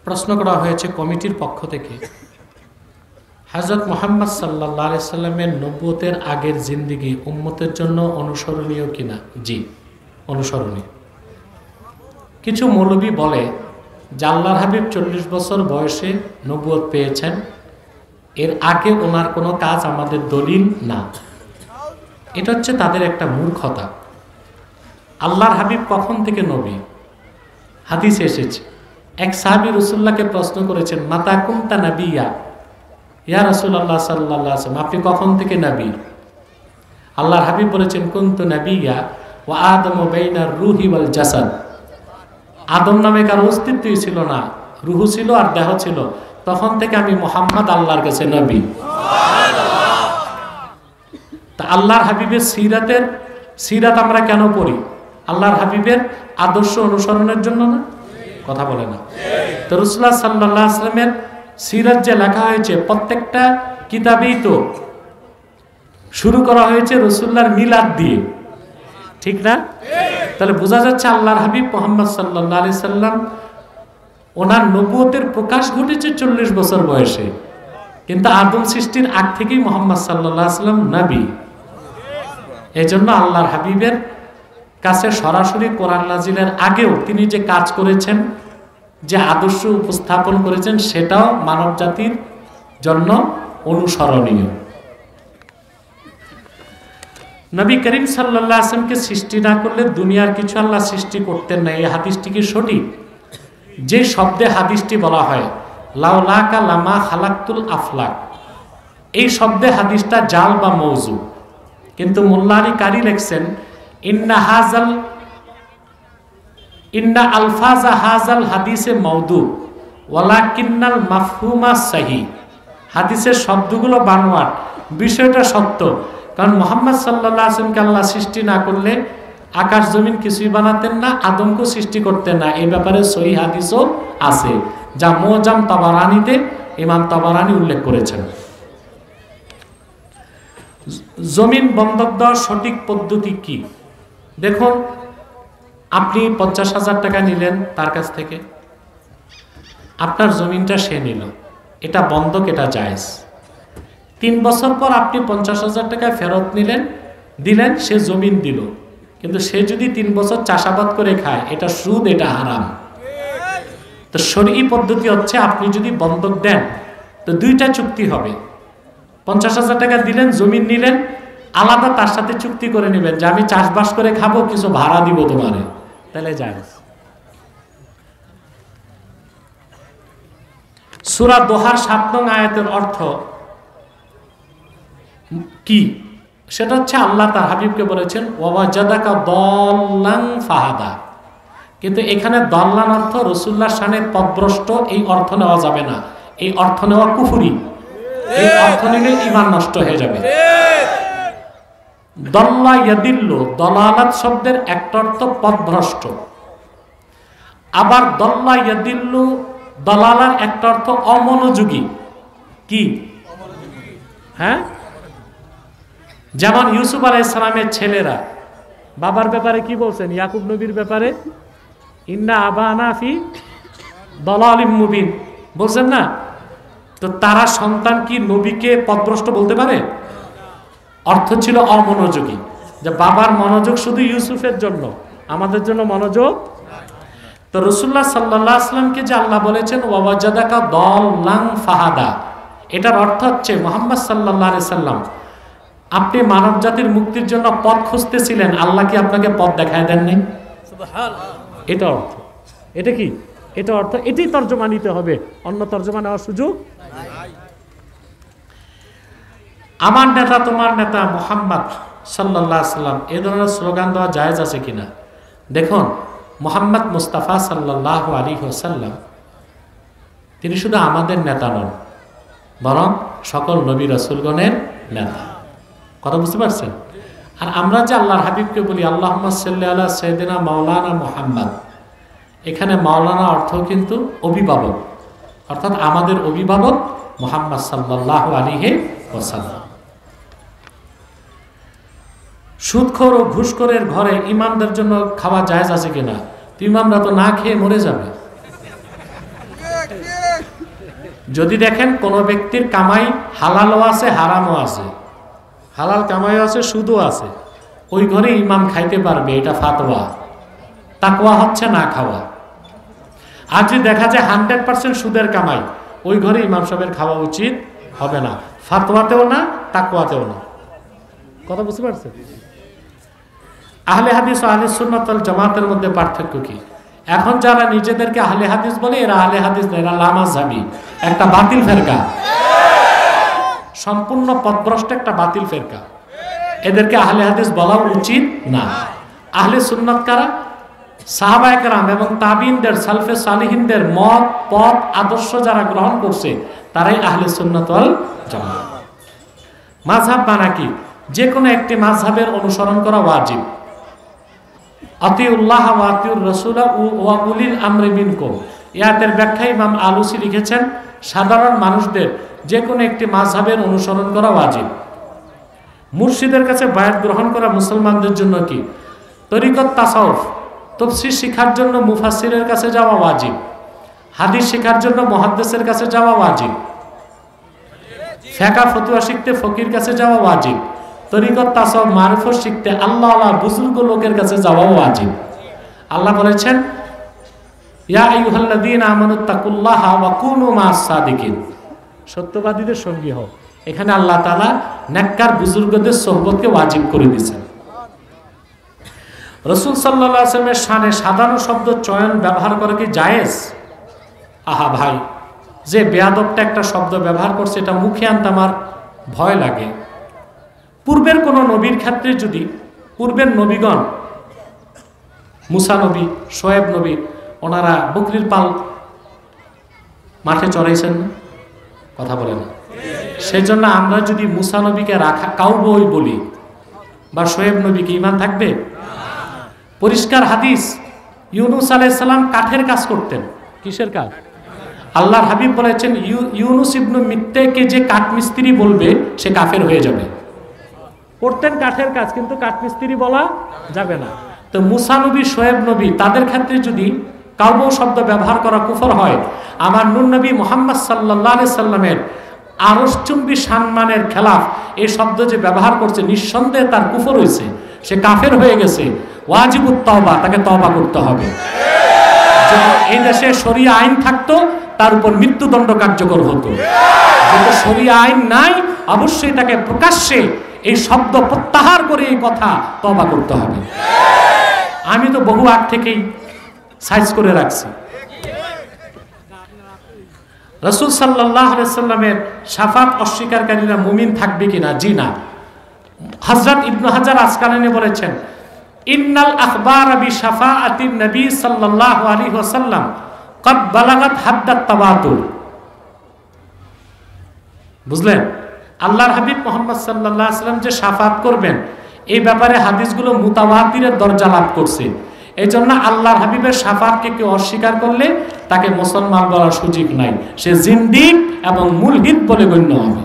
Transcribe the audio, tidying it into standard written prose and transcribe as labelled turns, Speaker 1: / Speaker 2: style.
Speaker 1: প্রশ্ন করা হয়েছে কমিটির পক্ষ থেকে, হযরত মুহাম্মদ সাল্লাল্লাহু আলাইহি সাল্লামের নবুয়তের আগের জিন্দেগি উম্মতের জন্য অনুসরণীয় কিনা? জি, অনুসরণীয়। কিছু মৌলবী বলে যে আল্লাহর হাবিব 40 বছর বয়সে নবুয়ত পেয়েছেন, এর আগে ওনার কোনো কাজ আমাদের দলিল না। এটা হচ্ছে তাদের একটা মূর্খতা। আল্লাহর হাবিব কখন থেকে নবী? হাদিসে এসেছে, এক সাহাবী রাসূলুল্লাহকে প্রশ্ন করেছেন, মাতা কুনতা নাবিয়্যা, ইয়া রাসূলুল্লাহ সাল্লাল্লাহু আলাইহি ওয়াসাল্লাম, আপনি কখন থেকে নবী? আল্লাহর হাবিব বলেছেন, কুনতু নাবিয়্যা ওয়া আদামু বাইনার রূহি ওয়াল জাসাদ। আদম নামে কারো অস্তিত্বই ছিল না, রূহ ছিল আর দেহ ছিল, তখন থেকে আমি মুহাম্মদ আল্লাহর কাছে নবী। তা আল্লাহর হাবিবের সিরাত আমরা কেন পড়ি? আল্লাহর হাবিবের আদর্শ অনুসরণের জন্য না? কথা বলে না। তো রাসূলুল্লাহ সাল্লাল্লাহু আলাইহি ওয়াসাল্লামের সিরাত যে লেখা হয়েছে, প্রত্যেকটা কিতাবেই তো শুরু করা হয়েছে রাসূলুল্লাহর মিলাদ দিয়ে, ঠিক না? তাহলে বোঝা যাচ্ছে আল্লাহর হাবিব মুহাম্মদ সাল্লাল্লাহু আলাইহি সাল্লাম ওনার নবুয়তের প্রকাশ ঘটেছে 40 বছর বয়সে, কিন্তু আদম সৃষ্টির আগ থেকেই মুহাম্মদ সাল্লাল্লাহু আলাইহি সাল্লাম নবী। এই জন্য আল্লাহর হাবিবের কাছে সরাসরি কোরআন নাজিলের আগেও তিনি যে কাজ করেছেন, যে আদর্শ উপস্থাপন করেছেন, সেটাও মানব জাতির জন্য অনুসরণীয়। নবী করিম সাল্লাল্লাহু আলাইহি ওয়াসাল্লামকে সৃষ্টি না করলে দুনিয়ার কিছু আল্লাহ সৃষ্টি করতেন না। এই হাদিসটি কি সঠিক? যে শব্দে হাদিসটি বলা হয়, লাউলাকা লামা খালাকতুল আফলাক, এই শব্দে হাদিসটা জাল বা মৌজু, কিন্তু মোল্লা আলী কারি লিখছেন, ইন্না আলফাজা হাজাল হাদিসে মাউদু ওয়ালাকিন্নাল মাফহুমা সহি। হাদিসের শব্দগুলো বানোয়াট, বিষয়টা সত্য। কারণ মুহাম্মদ সাল্লাল্লাহু আলাইহি ওয়াসাল্লামকে আল্লাহ সৃষ্টি না করলে আকাশ জমিন কিছুই বানাতেন না, আদমকে সৃষ্টি করতেন না। এই ব্যাপারে সহি হাদিসও আছে, যা মুআজাম তাবারানীতে ইমাম তাবারানী উল্লেখ করেছেন। জমিন বন্ধক দেওয়ার সঠিক পদ্ধতি কি? দেখুন, আপনি 50,000 টাকা নিলেন তার কাছ থেকে, আপনার জমিনটা সে নিল, এটা বন্ধক, এটা জায়েজ। 3 বছর পর আপনি 50,000 টাকা ফেরত দিলেন, সে জমিন দিল, কিন্তু সে যদি 3 বছর চাষাবাদ করে খায়, এটা সুদ, এটা হারাম। তো শরঈ পদ্ধতি হচ্ছে, আপনি যদি বন্ধক দেন তো 2টা চুক্তি হবে। 50,000 টাকা দিলেন, জমিন নিলেন, আলাদা তার সাথে চুক্তি করে নেবেন যে আমি চাষবাস করে খাবো, কিছু ভাড়া দিব তোমারে, তাহলে জায়েজ। সূরা দোহার 7 নং আয়াতের অর্থ কি? সেটা হচ্ছে আল্লাহ তার হাবিবকে বলেছেন ওয়াজাদাকা দাল্লান ফাহাদা, কিন্তু এখানে দাল্লান অর্থ রাসূলুল্লাহর শানে পথভ্রষ্ট, এই অর্থ নেওয়া যাবে না। এই অর্থ নেওয়া কুফরি, এই অর্থ নিলে ঈমান নষ্ট হয়ে যাবে। দল্লা ইয়াদিল্লু, দলালাত শব্দের একটা অর্থ পথভ্রষ্ট, আবার দল্লা ইয়াদিল্লু দলালার একটা অর্থ অমনোযোগী। কি? হ্যাঁ, যেমন ইউসুফ আলাইহিস সালামের ছেলেরা বাবার ব্যাপারে কি বলছেন? ইয়াকুব নবীর ব্যাপারে ইন্না আবানা ফি দালালিম মুবিন বলছেন না? তো তারা সন্তান কি নবীকে পথভ্রষ্ট বলতে পারে? অর্থ ছিল অমনোযোগী, যে বাবার মনোযোগ শুধু ইউসুফের জন্য, আমাদের জন্য মনোযোগ। তো রাসূলুল্লাহ সাল্লাল্লাহু আলাইহি ওয়াসাল্লামকে যে আল্লাহ বলেছেন ওয়াজাদাকা দাল্লান ফাহাদা, এটার অর্থ হচ্ছে মুহাম্মদ সাল্লাল্লাহু আলাইহি সাল্লাম, আপনি মানব জাতির মুক্তির জন্য পথ খুঁজতেছিলেন, আল্লাহ কি আপনাকে পথ দেখায় দেন নাই? সুবহানাল্লাহ। এটা অর্থ। এটা কি? এটা অর্থ। এটাই তর্জমা নিতে হবে, অন্য তর্জমা নেওয়ার সুযোগ নাই। আমার নেতা তোমার নেতা মুহাম্মদ সাল্লাল্লাহু আলাইহি সাল্লাম, এই ধরনের স্লোগান দেওয়া জায়েজ আছে কিনা? দেখুন, মুহাম্মদ মুস্তাফা সাল্লাল্লাহু আলাইহি ওয়াসাল্লাম তিনি শুধু আমাদের নেতা নন, বরং সকল নবী রাসূলগণের নেতা। কথা বুঝতে পারছেন? আর আমরা যে আল্লাহর হাবিবকে বলি আল্লাহুম্মা সাল্লি আলা সাইয়্যিদিনা মাওলানা মুহাম্মদ, এখানে মাওলানা অর্থ কিন্তু অভিভাবক, অর্থাৎ আমাদের অভিভাবক মুহাম্মদ সাল্লাল্লাহু আলাইহি ওয়াসাল্লাম। সুদখোর ও ঘুষখোরের ঘরে ইমামদের জন্য খাওয়া জায়েজ আছে কিনা? ইমামরা তো না খেয়ে মরে যাবে। যদি দেখেন কোন ব্যক্তির কামাই হালালও আছে হারামও আছে, হালাল কামাইও আছে সুদও আছে, ওই ঘরে ইমাম খাইতে পারবে, এটা ফাতোয়া। তাকওয়া হচ্ছে না খাওয়া। আর যদি দেখা যায় 100% সুদের কামাই, ওই ঘরে ইমাম সাহেবের খাওয়া উচিত হবে না, ফাতোয়াতেও না তাকওয়াতেও না। কথা বুঝতে পারছেন? আহলে হাদিস ও আহলে সুন্নাত ওয়াল জামাতের মধ্যে পার্থক্য কি? এখন যারা নিজেদেরকে আহলে হাদিস বলে, এরা আহলে হাদিস না, এরা লামাযহাবী, একটা বাতিল ফেরকা, সম্পূর্ণ পথভ্রষ্ট একটা বাতিল ফেরকা। এদেরকে আহলে হাদিস বলা উচিত না। আহলে সুন্নাত কারা? সাহাবায়ে কেরাম এবং তাবিঈনদের, সালফে সালিহিনদের মত পথ আদর্শ যারা গ্রহণ করছে, তারাই আহলে সুন্নাত ওয়াল জামাত। মাযহাব মানে কি? যে কোনো একটি মাযহাবের অনুসরণ করা ওয়াজিব। আতিউল্লাহ ওয়া আতিউর রাসূল ওয়া উলিল আমরি মিনকুম, ইয়াতের ব্যাখ্যা ইমাম আলুসি লিখেছেন, সাধারণ মানুষদের যে কোনো একটি মাযহাবের অনুসরণ করা ওয়াজিব। মুর্শিদের কাছে বায়াত গ্রহণ করা মুসলমানদের জন্য কি? তরিকত, তাসাউফ, তাফসীর শিখার জন্য মুফাসসিরের কাছে যাওয়া ওয়াজিব, হাদিস শেখার জন্য মুহাদ্দিসের কাছে যাওয়া ওয়াজিব, ফিকহ ফতোয়া শিখতে ফকির কাছে যাওয়া ওয়াজিব, তরিকত, তাসাউফ, মারিফত শিখতে আল্লাহওয়ালা বুজুর্গ লোকের কাছে যাওয়া ওয়াজিব। আল্লাহ বলেছেন, ইয়া আইয়ুহাল্লাযীনা আমানুত্তাকুল্লাহা ওয়া কুনু মা'আস সাদিকিন, সত্যবাদীদের সঙ্গী হও। এখানে আল্লাহ তাআলা নেককার বুজুর্গদের সোহবতকে ওয়াজিব করে দিয়েছেন। রাসূল সাল্লাল্লাহু আলাইহি ওয়াসাল্লামের শানে সাধারণ শব্দ চয়ন ব্যবহার করা কি জায়েজ? আহা ভাই, যে বেয়াদবটা একটা শব্দ ব্যবহার করছে, এটা মুখে আনতে আমার ভয় লাগে। পূর্বের কোন নবীর ক্ষেত্রে যদি পূর্বের নবীগণ, মুসা নবী, শোয়েব নবী, ওনারা বকরির পাল মাঠে চড়াইছেন না? কথা বলে না। সেই জন্য আমরা যদি মুসা নবীকে রাখা কাউবই বলি বা শোয়েব নবীকে, ঈমান থাকবে? পরিষ্কার হাদিস, ইউনুস আলাইহিস সালাম কাঠের কাজ করতেন। কিসের কাজ? আল্লাহর হাবিব বলেছেন, ইউনুস ইবনু মিত্তাকে যে কাঠমিস্ত্রি বলবে সে কাফের হয়ে যাবে। করতেন কাঠের কাজ, কিন্তু কাঠমিস্ত্রি বলা যাবে না। তো মুসা নবী, শোয়েব নবী, তাদের ক্ষেত্রে যদি কাউবউ শব্দ ব্যবহার করা কুফর হয়, আমার নূর নবী মুহাম্মদ সাল্লাল্লাহু আলাইহি সাল্লামের আরশচুম্বী সম্মানের খেলাফ এই শব্দ যে ব্যবহার করছে, নিঃসন্দেহে তার কুফর হয়েছে, সে কাফের হয়ে গেছে। ওয়াজিবুত তওবা, তাকে তওবা করতে হবে। যদি এই দেশে শরিয়া আইন থাকতো, তার উপর মৃত্যুদণ্ড কার্যকর হতো। যেহেতু শরিয়া আইন নাই, অবশ্যই তাকে প্রকাশ্যে এই শব্দ প্রত্যাহার করে এই কথা তওবা করতে হবে। আমি তো বহু আগ থেকেই সাইজ করে রাখছি। রাসূল সাল্লাল্লাহু আলাইহি সাল্লামের শাফাত অস্বীকারীরা মুমিন থাকবে কিনা? জি না। হযরত ইবনে হাজার আসকালানী বলেছেন, ইন্নাল আখবার বিশাফাআতিন নবী সাল্লাল্লাহু আলাইহি ওয়াসাল্লাম কদ বালাগাত হাদ্দাত তাওয়াতুর। বুঝলেন? আল্লাহর হাবিব মুহাম্মদ সাল্লাল্লাহু আলাইহি ওয়াসাল্লাম যে শাফাত করবেন, এই ব্যাপারে হাদিসগুলো মুতাওয়াতিরের দরজা লাভ করছে। এই জন্য আল্লাহর হাবিবের শাফাতকে কেউ অস্বীকার করলে তাকে মুসলমান বলার সুযোগ নাই, সে জিন্দিক এবং মুলহিদ বলে গণ্য হবে।